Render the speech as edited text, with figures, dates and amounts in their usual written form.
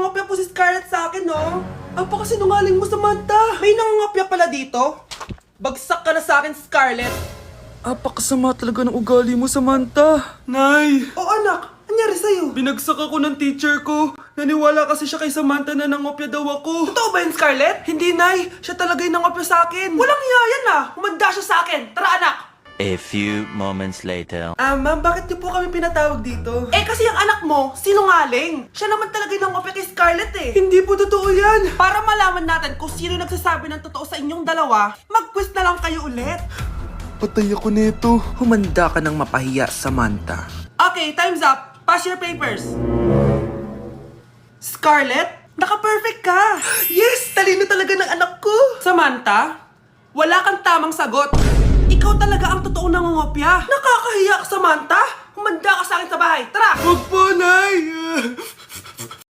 nangangopya po si Scarlett sa akin, no? Apakasinungaling mo, Samantha. May nangangopya pala dito? Bagsak ka na sa akin, Scarlett. Apakasama talaga ng ugali mo, Samantha. Nay! O anak, anyari sa'yo? Binagsak ako ng teacher ko. Naniwala kasi siya kay Samantha na nangopya daw ako. Totoo ba yun, Scarlett? Hindi, Nay. Siya talaga yung nangopya sa akin. Walang hiya yan, ah. Humanda siya sa akin. Tara, anak. A few moments later. Ma'am, bakit niyo po kami pinatawag dito? Eh, kasi yung anak mo, sinungaling. Siya naman talaga yung nangopya kay Scarlett, eh. Hindi po totoo yan. Para malaman natin kung sino nagsasabi ng totoo sa inyong dalawa, mag-quiz na lang kayo ulit. Patay ako nito. Humanda ka ng mapahiya, Samantha. Okay, time's up. Pass your papers. Scarlett, naka-perfect ka. Yes! Talino talaga ng anak ko. Samantha, wala kang tamang sagot. Ikaw talaga ang totoong nangungopya. Nakakahiya ka, Samantha. Humanda ka sa akin sa bahay. Tara! Huwag po, Nay!